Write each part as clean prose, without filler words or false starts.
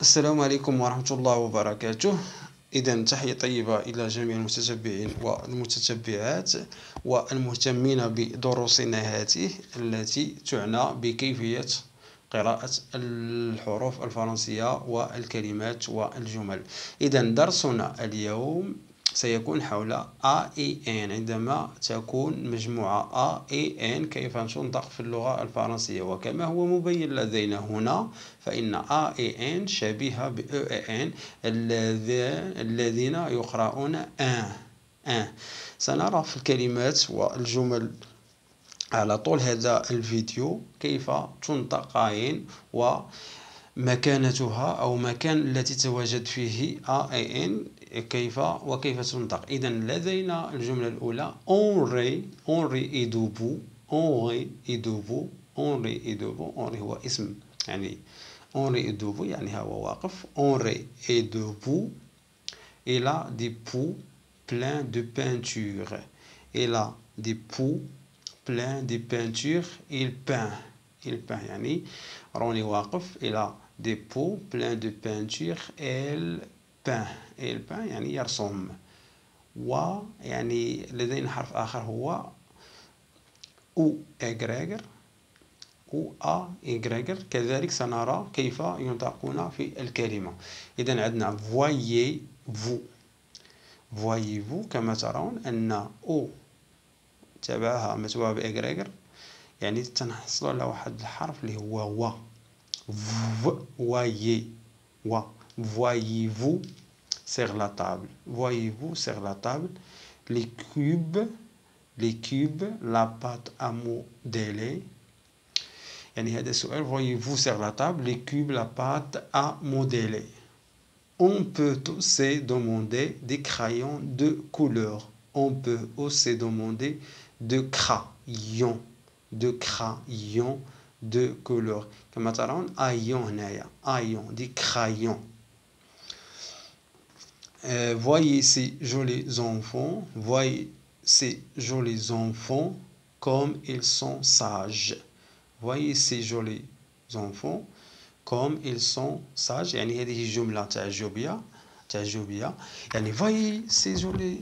السلام عليكم ورحمة الله وبركاته. إذا تحية طيبة إلى جميع المتتبعين والمتتبعات والمهتمين بدروسنا هذه التي تعنى بكيفية قراءة الحروف الفرنسية والكلمات والجمل. إذا درسنا اليوم سيكون حول A et N. عندما تكون مجموعة A et N كيف تنطق في اللغة الفرنسية، وكما هو مبين لدينا هنا فإن A et N شبيهة ب E et N الذين يقرؤون un. سنرى في الكلمات والجمل على طول هذا الفيديو كيف تنطقين ومكانتها أو مكان التي تتواجد فيه A et N وكيف تنطق. إذا لدينا الجملة الأولى Henri est debout. Henri est debout. Henri est debout. Henri هو اسم، يعني Henri est debout يعني هو واقف. Henri est debout. Il a des pots pleins de peinture. Il a des pots pleins de peinture. Il peint يعني روني واقف. Il a des pots pleins de peinture. Il peint يعني يرسم. يعني لدينا حرف آخر هو أو إغريغر أو أ إغريغر، كذلك سنرى كيف ينطقون في الكلمة. إذا عندنا voyez-vous كما ترون أن أو تبعها متبوعة بإغريغر، يعني تنحصل على واحد الحرف اللي هو voyez-vous sur la table. Voyez-vous sur la table les cubes, la pâte à modeler. يعني هذا السؤال. Voyez-vous sur la table les cubes, la pâte à modeler. On peut aussi demander des crayons de couleur. On peut aussi demander de crayons de couleur. كما ترون ayon هنايا ayon des crayons. Voyez ces jolis enfants. Voyez ces jolis enfants comme ils sont sages. Voyez ces jolis enfants comme ils sont sages. يعني هذه جملة تعجبية يعني voyez ces jolis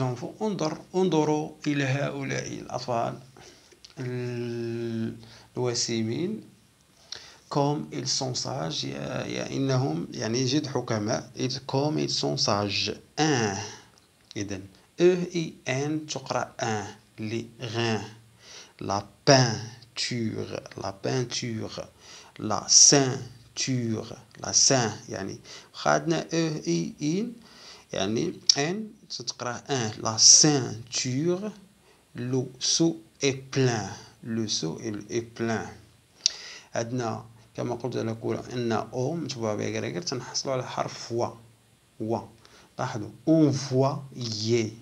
enfants. انظروا إلى هؤلاء الأطفال الوسيمين. comme ils sont sages إنهم يعني جد حكماء. comme ils sont sages. إذن E et N تقرأ les reins. la peinture la ceinture يعني خدنا E et N يعني N تقرأ la ceinture. le seau est plein. عندنا كما قلت لكم أن أو متبوعة بإغريغر تنحصل على حرف و. لاحظوا envoyer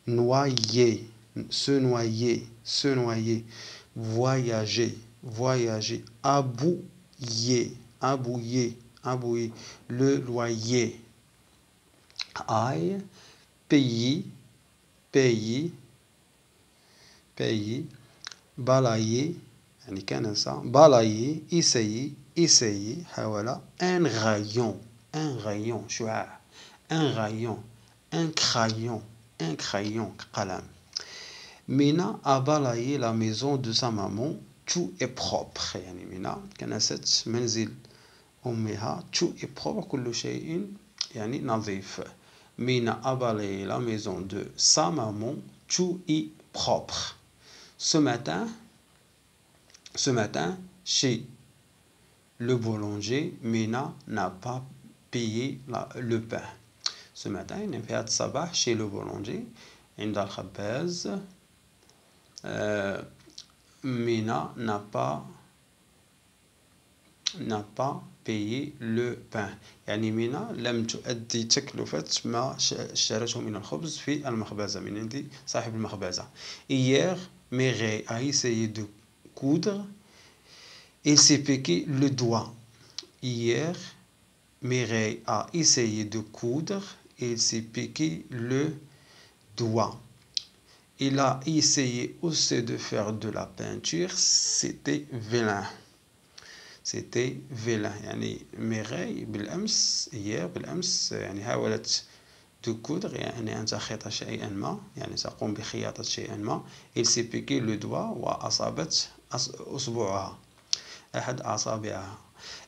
noyer se noyer voyager abouiller le loyer aille payer balayer يعني كنسة balayer essayer حاول un rayon شعاع un crayon قلم. Mina a balayé la maison de sa maman. Tout est propre. يعني مينا كنست منزل أمها. tout est propre كل شيء يعني نظيف. Mina a balayé la maison de sa maman. Tout est propre. Ce matin, chez le boulanger, Mina n'a pas payé le pain. Ce matin, في هذا الصباح chez le boulanger عند الخباز Mina n'a pas payé le pain. يعني مينا لم تؤدي تكلفة ما اشترته من الخبز في المخبزة من عند صاحب المخبزة. Hier, Mireille a essayé de coudre. Il s'est piqué le doigt. Hier, Mireille a essayé de coudre. Il s'est piqué le doigt. Il a essayé aussi de faire de la peinture. C'était vilain. سيتي فيلان يعني ميغاي بالأمس بالأمس يعني حاولت دو كودغ يعني أن تخيط شيئا ما يعني تقوم بخياطة شيئا ما il s'est piqué le doigt وأصابت أصبعها أحد أصابعها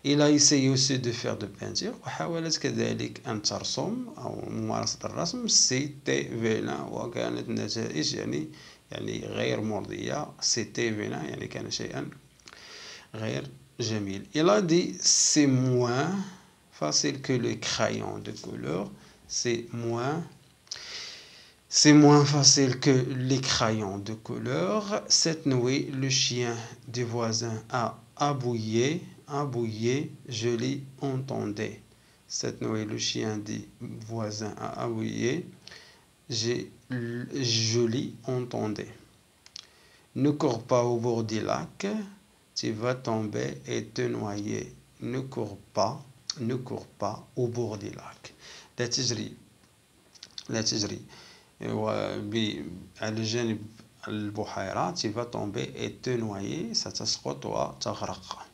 il a essayé aussi de faire de peinture وحاولت كذلك أن ترسم أو ممارسة الرسم سيتي فيلان وكانت النتائج يعني غير مرضية سيتي فيلان يعني كان شيئا غير جميل. Il a dit c'est moins facile que le crayon de couleur. C'est moins facile que les crayons de couleur. Cette nuit, le chien du voisin a aboyé, je l'ai entendu. Cette nuit, le chien du voisin a aboyé, je l'ai entendu. Ne cours pas au bord du lac, tu vas tomber et te noyer. Ne cours pas au bord du lac. لا تجري على جانب البحيرة tu vas tomber et te noyer ستسقط وتغرق.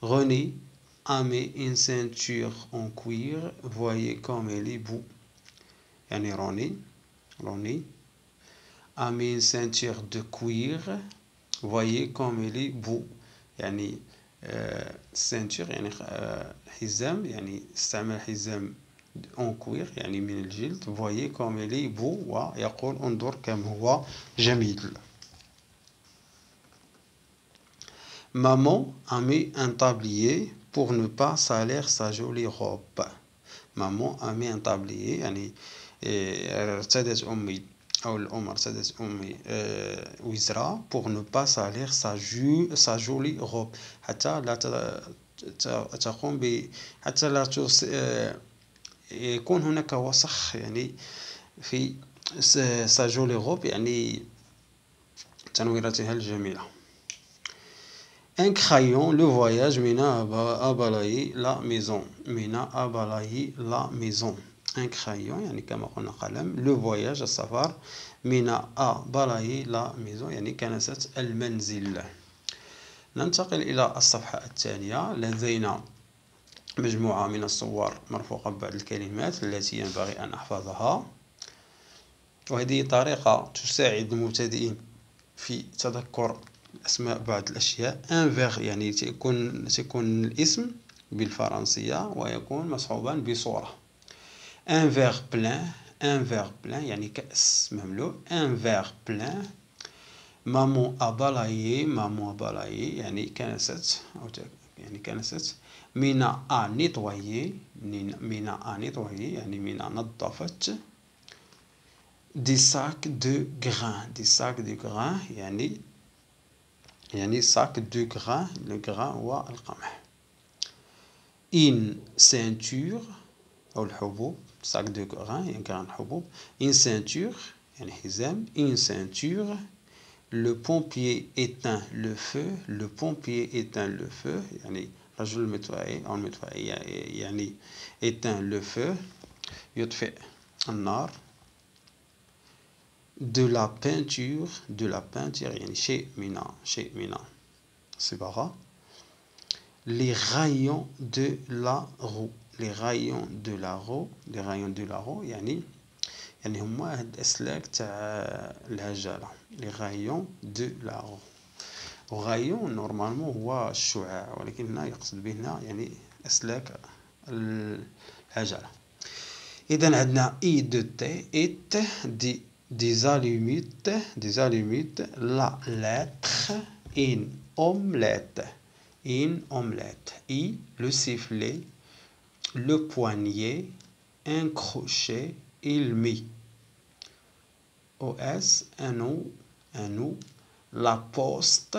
René a mis une ceinture en cuir, voyez comme elle est beau. يعني روني a mis une ceinture de cuir, voyez comme elle est beau. يعني ceinture يعني حزام يعني استعمل حزام en cuir يعني من الجلد. voyez comme il est beau ويقول انظر كم هو جميل. Maman a mis un tablier pour ne pas salir sa jolie robe. Maman a mis un tablier يعني ارتدت أمي أو الأم ارتدت أمي وزرة pour ne pas salir sa jolie robe حتى لا تقوم حتى لا يكون هناك وسخ يعني في sa jolie robe يعني تنويرتها الجميلة. Un crayon, le voyage Mina a balayé la maison. Mina a balayé la maison. Un crayon يعني كما قلنا قلم. Le voyage السفر. Mina a balayé la maison يعني كنست المنزل. ننتقل إلى الصفحة الثانية. لدينا مجموعة من الصور مرفوقة ببعض الكلمات التي ينبغي أن أحفظها، وهذه طريقة تساعد المبتدئين في تذكر أسماء بعض الأشياء. ان فيغ يعني تكون الاسم بالفرنسية ويكون مصحوبا بصورة. ان فيغ بلان يعني كأس مملوء. ان فيغ بلان. مامون أ بالايي يعني كنست مينا أ نيطويي يعني مينا نظفت. دي ساك دو غران يعني ساك دو غران. لو غران هو القمح. إن سانتور أو الحبوب. ساك دو غران يعني غران الحبوب. إن سانتور يعني حزام. إن سانتور. Le pompier éteint le feu. يعني رجل المطفئ أو المطفئ يعني éteint le feu يطفئ النار. de la peinture يعني شيء من الصباغة. les rayons de la roue يعني هما هاد الأسلاك تاع العجلة. les rayons de la roue. وغايون نورمالمون هو الشعاع ولكن هنا يقصد به هنا يعني أسلاك العجلة. إذا عندنا إي دو تي إت des allumettes la lettre une omelette I le sifflet le poignet un crochet il mit os un ou la poste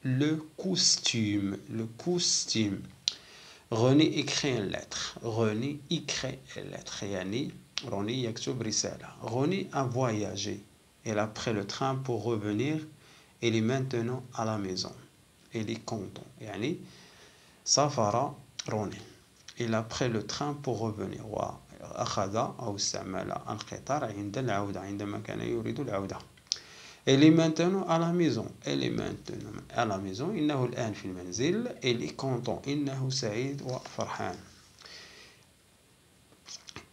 le costume. René écrit une lettre. يعني روني يكتب رسالة. René a voyagé. Il a pris le train pour revenir. Il est maintenant à la maison. Il est content. يعني سافر روني. Il a pris le train pour revenir. وأخذ أو استعمل القطار عند العودة عندما كان يريد العودة. Elle est maintenant à la maison. Elle est maintenant à la maison. إنه الآن في المنزل. Elle est content. إنه سعيد وفرحان.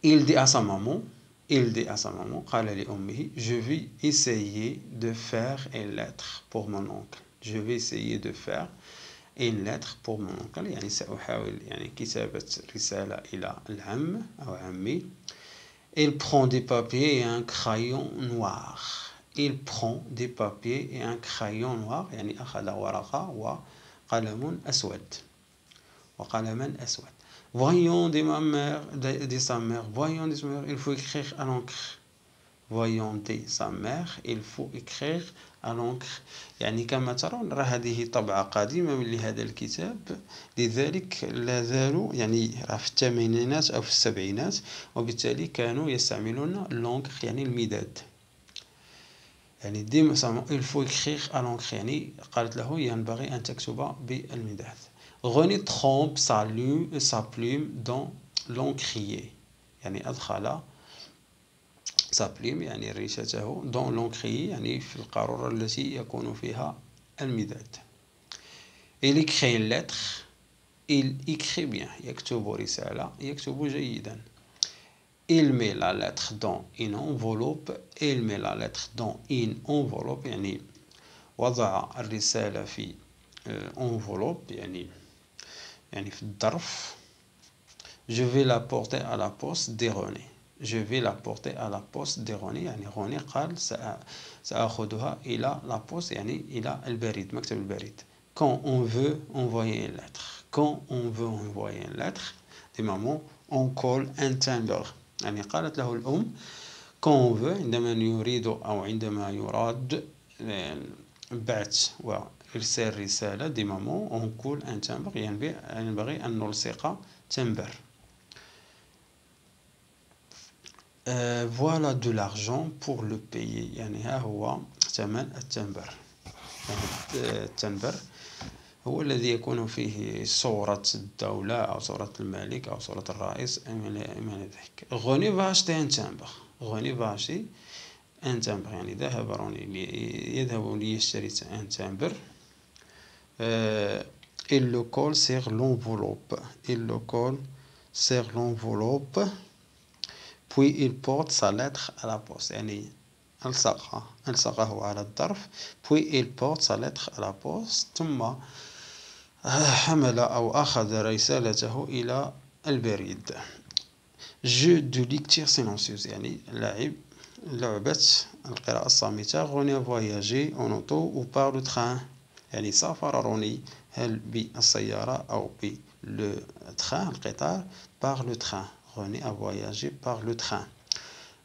Il dit à sa maman, قال لأمه, je vais essayer de faire une lettre pour mon oncle. Je vais essayer de faire une lettre pour mon oncle. يعني سأحاول يعني كتابة رسالة إلى العم أو عمي. Il prend des papiers et un crayon noir. Il prend des papiers et un crayon noir. يعني أخذ ورقة وقلم أسود. وقلما أسود. Voyons de ma mère, de sa mère. Voyons de sa mère, il faut écrire à l'encre. Voyons de sa mère, il faut écrire à l'encre. يعني كما ترون راه هذه طبعة قديمة من لهذا الكتاب، لذلك لا زالوا يعني راه في الثمانينات أو في السبعينات، وبالتالي كانوا يستعملون l'encre يعني المداد. يعني ديما il faut écrire à l'encre، يعني قالت له ينبغي أن تكتب بالمداد. René trempe sa plume dans l'encrier. يعني أدخل sa plume يعني ريشته dans l'encrier يعني في القارورة التي يكون فيها المداد. Il écrit une lettre. Il écrit bien. يكتب رسالة. يكتب جيدا. Il met la lettre dans une enveloppe. Il met la lettre dans une enveloppe يعني وضع الرسالة في enveloppe يعني في الظرف. Je vais la porter à la poste de René. Je vais la porter à la poste de René. يعني روني قال سأخذها إلى la poste يعني إلى البريد، مكتب البريد. Quand on veut envoyer une lettre. Quand on veut envoyer une lettre. des mamans on colle un timbre. يعني قالت له الأم quand on veut عندما يريد أو عندما يراد بعث وإرسال رسالة دي مامون on colle un timbre ينبغي أن نلصق تمبر. Voilà de l'argent pour le payer. يعني ها هو ثمن التمبر. يعني التمبر هو الذي يكون فيه صورة الدولة أو صورة الملك أو صورة الرئيس من ذلك. René va acheter un timbre. René va acheter un timbre يعني ذهب روني يذهب ليشتري un timbre. Il le colle sur l'enveloppe. Il le colle sur l'enveloppe. Puis il porte sa lettre à la poste. يعني ألصقه على الظرف. Puis il porte sa lettre à la poste. ثم حمل أو أخذ رسالته إلى البريد. Jeu de lecture silencieuse يعني لعبة القراءة الصامتة. René a voyagé en auto ou par le train. يعني سافر روني هل بالسيارة أو بالتران القطار. par le train. René a voyagé par le train.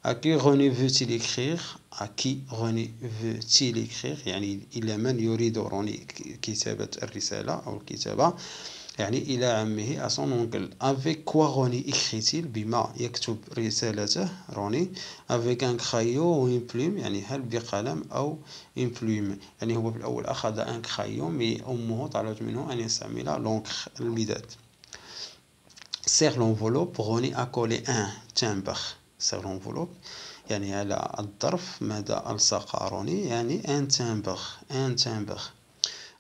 À qui René veut-il écrire? À qui René veut-il écrire؟ يعني إلى من يريد روني كتابة الرسالة أو الكتابة. يعني إلى عمه à son oncle. Avec quoi René écrit-il؟ بما يكتب رسالته روني. Avec un crayon ou une plume. يعني هل بقلم أو une plume. يعني هو في الأول أخذ un crayon mais أمه طلبت منه أن يستعمل l'encre المداد. Sur l'enveloppe René a collé un timbre. sur l'enveloppe يعني على الظرف ماذا ألصق روني يعني un timbre.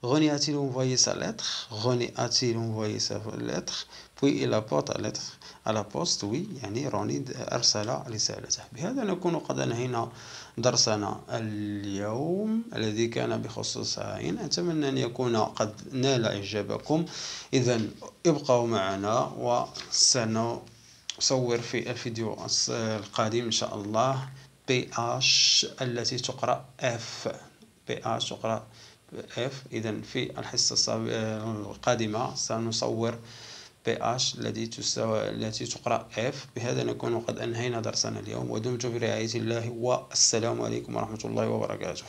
René a-t-il envoyé sa lettre? René a-t-il envoyé sa lettre? Puis il apporte la lettre à la poste. oui يعني روني أرسل رسالته. بهذا نكون قد أنهينا درسنا اليوم الذي كان بخصوص عين. أتمنى أن يكون قد نال إعجابكم. إذا ابقوا معنا وسنصور في الفيديو القادم إن شاء الله PH التي تقرأ F. PH تقرأ F. إذا في الحصة القادمة سنصور PH التي تقرأ F. بهذا نكون قد أنهينا درسنا اليوم. ودمتم في رعاية الله والسلام عليكم ورحمة الله وبركاته.